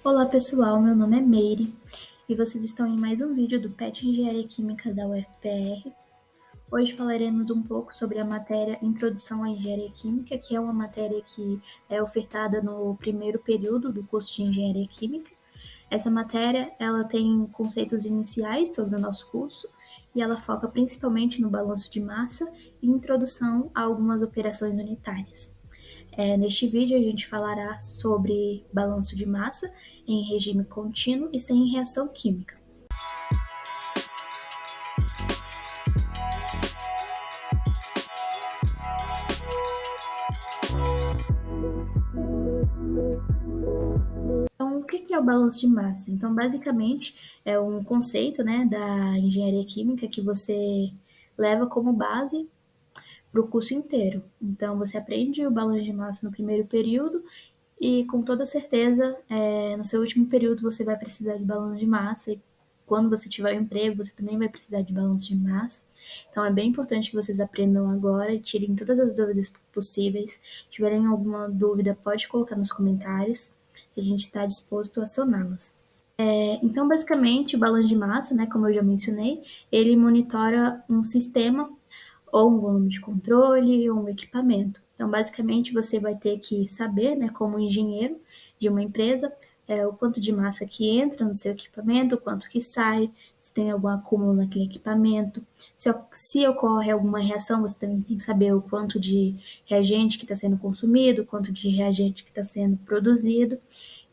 Olá pessoal, meu nome é Meire e vocês estão em mais um vídeo do PET Engenharia Química da UFPR. Hoje falaremos um pouco sobre a matéria Introdução à Engenharia Química, que é uma matéria que é ofertada no primeiro período do curso de Engenharia Química. Essa matéria ela tem conceitos iniciais sobre o nosso curso e ela foca principalmente no balanço de massa e introdução a algumas operações unitárias. Neste vídeo, a gente falará sobre balanço de massa em regime contínuo e sem reação química. Então, o que é o balanço de massa? Então, basicamente, é um conceito, da engenharia química que você leva como base para o curso inteiro. Então, você aprende o balanço de massa no primeiro período e, com toda certeza, no seu último período você vai precisar de balanço de massa e quando você tiver um emprego, você também vai precisar de balanço de massa. Então, é bem importante que vocês aprendam agora e tirem todas as dúvidas possíveis. Se tiverem alguma dúvida, pode colocar nos comentários, que a gente está disposto a saná-las. Então, basicamente, o balanço de massa, como eu já mencionei, ele monitora um sistema ou um volume de controle ou um equipamento. Então, basicamente, você vai ter que saber, como engenheiro de uma empresa, o quanto de massa que entra no seu equipamento, o quanto que sai, se tem algum acúmulo naquele equipamento. Se ocorre alguma reação, você também tem que saber o quanto de reagente que está sendo consumido, o quanto de reagente que está sendo produzido.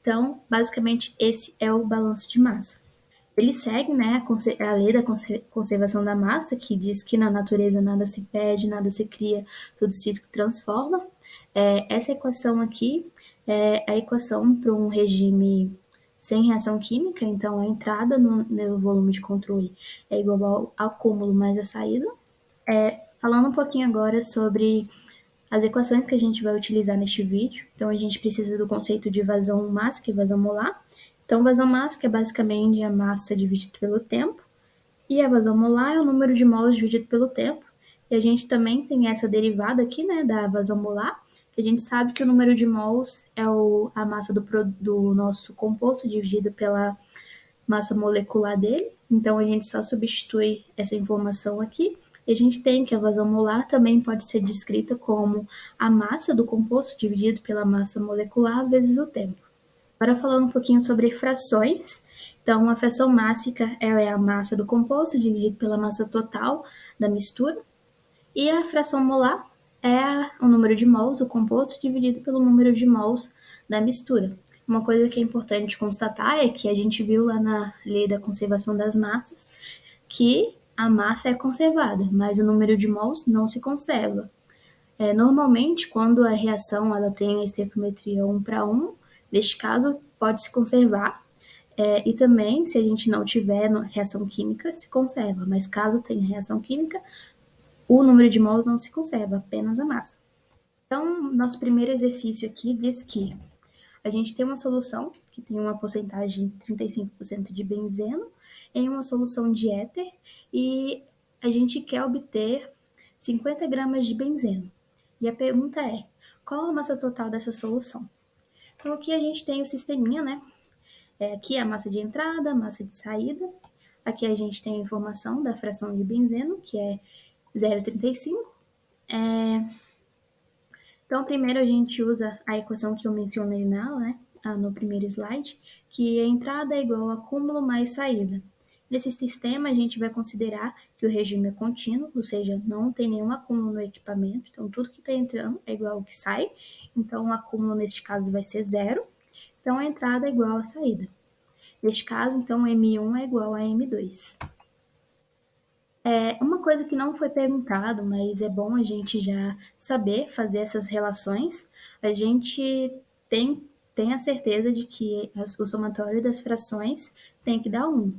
Então, basicamente, esse é o balanço de massa. Ele segue, a lei da conservação da massa, que diz que na natureza nada se perde, nada se cria, tudo se transforma. Essa equação aqui é a equação para um regime sem reação química, então a entrada no meu volume de controle é igual ao acúmulo mais a saída. Falando um pouquinho agora sobre as equações que a gente vai utilizar neste vídeo. Então, a gente precisa do conceito de vazão mássica e vazão molar. Então, vazão mássica é basicamente a massa dividida pelo tempo, e a vazão molar é o número de mols dividido pelo tempo. E a gente também tem essa derivada aqui, da vazão molar, que a gente sabe que o número de mols é a massa do nosso composto dividida pela massa molecular dele. Então, a gente só substitui essa informação aqui. E a gente tem que a vazão molar também pode ser descrita como a massa do composto dividido pela massa molecular vezes o tempo. Agora falando um pouquinho sobre frações. Então, a fração mássica ela é a massa do composto dividido pela massa total da mistura. E a fração molar é o número de mols, o composto, dividido pelo número de mols da mistura. Uma coisa que é importante constatar é que a gente viu lá na lei da conservação das massas que a massa é conservada, mas o número de mols não se conserva. Normalmente, quando a reação ela tem a estequiometria 1:1, neste caso, pode se conservar. E também, se a gente não tiver reação química, se conserva. Mas caso tenha reação química, o número de mols não se conserva, apenas a massa. Então, nosso primeiro exercício aqui diz que a gente tem uma solução que tem uma porcentagem de 35% de benzeno em uma solução de éter e a gente quer obter 50 gramas de benzeno. E a pergunta é, qual a massa total dessa solução? Então, aqui a gente tem o sisteminha, aqui a massa de entrada, a massa de saída. Aqui a gente tem a informação da fração de benzeno, que é 0,35. Então, primeiro a gente usa a equação que eu mencionei no primeiro slide, que a entrada é igual a acúmulo mais saída. Nesse sistema, a gente vai considerar que o regime é contínuo, ou seja, não tem nenhum acúmulo no equipamento, então tudo que está entrando é igual ao que sai, então o acúmulo neste caso vai ser zero, então a entrada é igual à saída. Neste caso, então, M1 é igual a M2. Uma coisa que não foi perguntado, mas é bom a gente já saber fazer essas relações, a gente tem a certeza de que o somatório das frações tem que dar 1.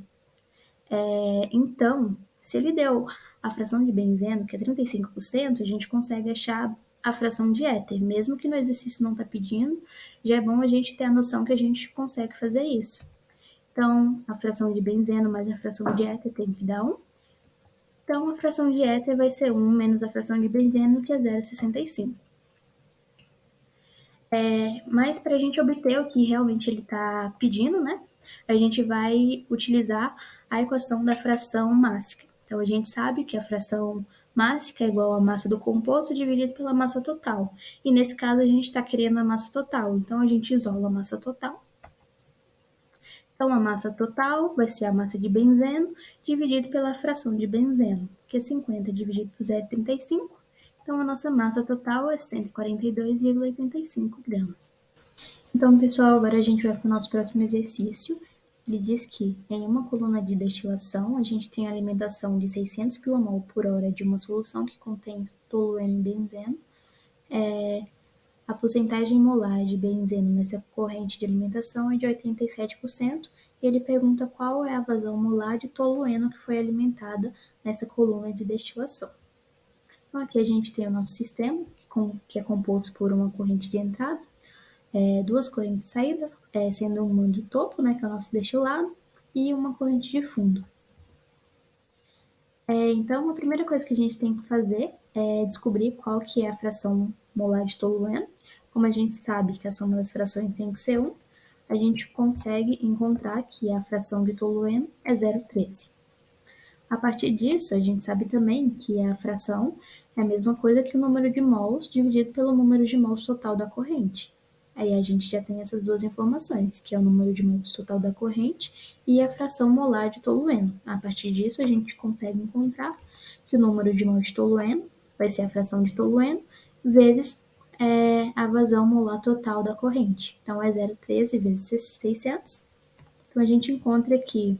Então, se ele deu a fração de benzeno, que é 35%, a gente consegue achar a fração de éter. Mesmo que no exercício não está pedindo, já é bom a gente ter a noção que a gente consegue fazer isso. Então, a fração de benzeno mais a fração de éter tem que dar 1. Então, a fração de éter vai ser 1 menos a fração de benzeno, que é 0,65. Mas para a gente obter o que realmente ele está pedindo, né, a gente vai utilizar a equação da fração mássica. Então, a gente sabe que a fração mássica é igual à massa do composto dividido pela massa total. E nesse caso, a gente está querendo a massa total. Então, a gente isola a massa total. Então, a massa total vai ser a massa de benzeno dividido pela fração de benzeno, que é 50 dividido por 0,35. Então, a nossa massa total é 142,85 gramas. Então, pessoal, agora a gente vai para o nosso próximo exercício. Ele diz que em uma coluna de destilação, a gente tem a alimentação de 600 kmol por hora de uma solução que contém tolueno e benzeno. A porcentagem molar de benzeno nessa corrente de alimentação é de 87%. E ele pergunta qual é a vazão molar de tolueno que foi alimentada nessa coluna de destilação. Então, aqui a gente tem o nosso sistema, que é composto por uma corrente de entrada, duas correntes de saída, sendo uma de topo, né, que é o nosso destilado, e uma corrente de fundo. Então, a primeira coisa que a gente tem que fazer é descobrir qual que é a fração molar de tolueno. Como a gente sabe que a soma das frações tem que ser 1, a gente consegue encontrar que a fração de tolueno é 0,13. A partir disso, a gente sabe também que a fração é a mesma coisa que o número de mols dividido pelo número de mols total da corrente. Aí a gente já tem essas duas informações, que é o número de mols total da corrente e a fração molar de tolueno. A partir disso, a gente consegue encontrar que o número de mols de tolueno vai ser a fração de tolueno vezes a vazão molar total da corrente. Então, é 0,13 vezes 600. Então, a gente encontra que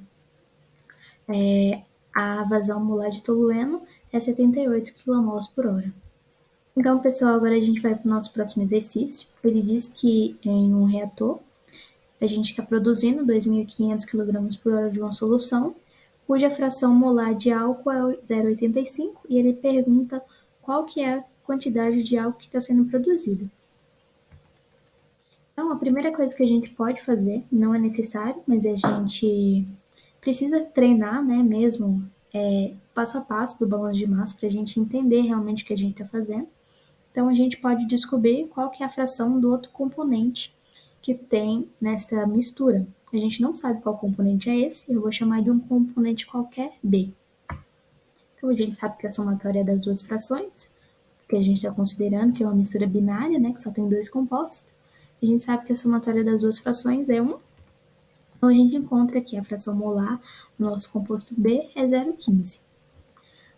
a vazão molar de tolueno é 78 kmol por hora. Então, pessoal, agora a gente vai para o nosso próximo exercício. Ele diz que em um reator, a gente está produzindo 2.500 kg por hora de uma solução, cuja fração molar de álcool é 0,85, e ele pergunta qual que é a quantidade de álcool que está sendo produzida. Então, a primeira coisa que a gente pode fazer, não é necessário, mas a gente precisa treinar, né, mesmo, passo a passo do balanço de massa para a gente entender realmente o que a gente está fazendo. Então, a gente pode descobrir qual que é a fração do outro componente que tem nessa mistura. A gente não sabe qual componente é esse, eu vou chamar de um componente qualquer B. Então, a gente sabe que a somatória das duas frações, que a gente está considerando que é uma mistura binária, né, que só tem dois compostos. A gente sabe que a somatória das duas frações é 1. Então, a gente encontra que a fração molar do nosso composto B é 0,15.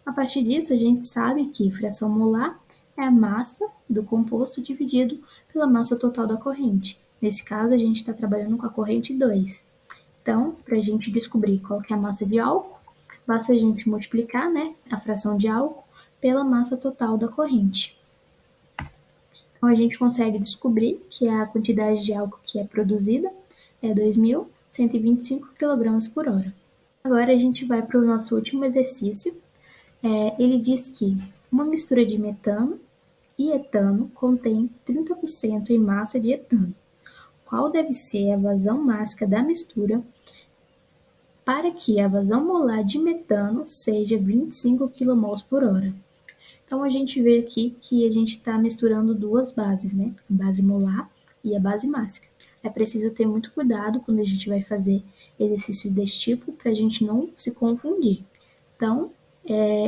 A partir disso, a gente sabe que fração molar é a massa do composto dividido pela massa total da corrente. Nesse caso, a gente está trabalhando com a corrente 2. Então, para a gente descobrir qual que é a massa de álcool, basta a gente multiplicar, né, a fração de álcool pela massa total da corrente. Então, a gente consegue descobrir que a quantidade de álcool que é produzida é 2.125 kg por hora. Agora, a gente vai para o nosso último exercício. Ele diz que uma mistura de metano e etano contém 30% em massa de etano. Qual deve ser a vazão mássica da mistura para que a vazão molar de metano seja 25 kmol por hora? Então, a gente vê aqui que a gente está misturando duas bases, né? A base molar e a base mássica. É preciso ter muito cuidado quando a gente vai fazer exercício desse tipo para a gente não se confundir. Então,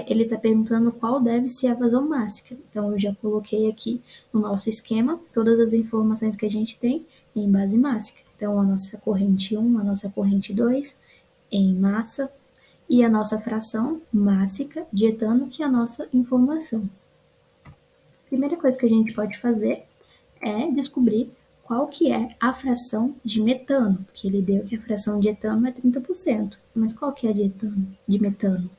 ele está perguntando qual deve ser a vazão mássica. Então, eu já coloquei aqui no nosso esquema todas as informações que a gente tem em base mássica. Então, a nossa corrente 1, a nossa corrente 2 em massa e a nossa fração mássica de etano, que é a nossa informação. A primeira coisa que a gente pode fazer é descobrir qual que é a fração de metano, porque ele deu que a fração de etano é 30%. Mas qual que é de metano?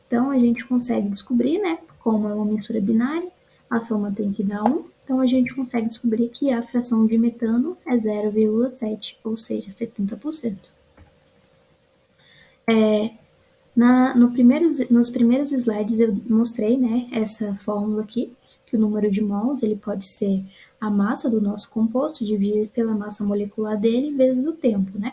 Então, a gente consegue descobrir, né, como é uma mistura binária, a soma tem que dar 1, então a gente consegue descobrir que a fração de metano é 0,7, ou seja, 70%. Nos primeiros slides eu mostrei, né, essa fórmula aqui, que o número de mols ele pode ser a massa do nosso composto dividido pela massa molecular dele vezes o tempo, né?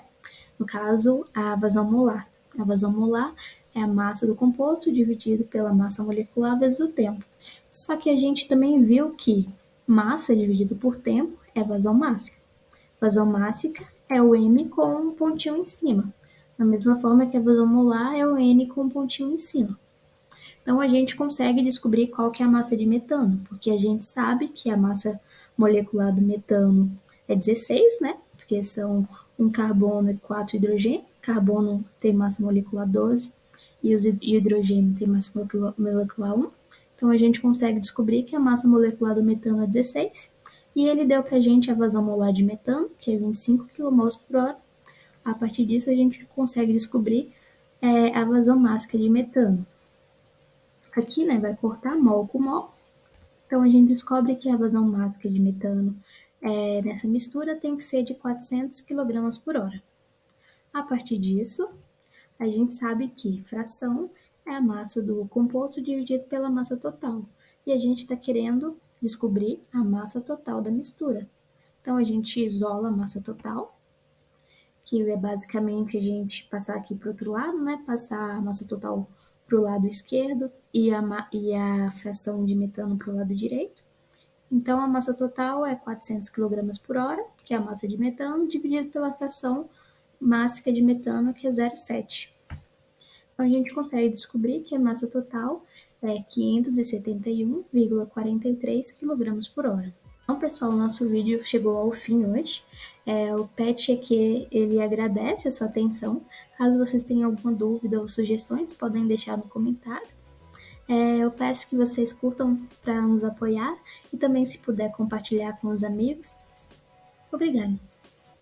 No caso, a vazão molar. A vazão molar é a massa do composto dividido pela massa molecular vezes o tempo. Só que a gente também viu que massa dividido por tempo é vazão mássica. Vazão mássica é o M com um pontinho em cima. Da mesma forma que a vazão molar é o N com um pontinho em cima. Então, a gente consegue descobrir qual que é a massa de metano, porque a gente sabe que a massa molecular do metano é 16, né? Porque são um carbono e 4 hidrogênio. Carbono tem massa molecular 12 e o hidrogênio tem massa molecular 1. Então, a gente consegue descobrir que a massa molecular do metano é 16. E ele deu para a gente a vazão molar de metano, que é 25 kmol por hora. A partir disso, a gente consegue descobrir a vazão mássica de metano. Aqui, né, vai cortar mol com mol. Então, a gente descobre que a vazão mássica de metano nessa mistura tem que ser de 400 kg por hora. A partir disso, a gente sabe que fração é a massa do composto dividido pela massa total. E a gente está querendo descobrir a massa total da mistura. Então, a gente isola a massa total, que é basicamente a gente passar aqui para o outro lado, né? Passar a massa total para o lado esquerdo e a fração de metano para o lado direito. Então, a massa total é 400 kg por hora, que é a massa de metano, dividido pela fração mássica de metano, que é 0,7. Então, a gente consegue descobrir que a massa total é 571,43 kg por hora. Então, pessoal, o nosso vídeo chegou ao fim hoje. O Pet aqui, ele agradece a sua atenção. Caso vocês tenham alguma dúvida ou sugestões, podem deixar no comentário. Eu peço que vocês curtam para nos apoiar e também, se puder, compartilhar com os amigos. Obrigada!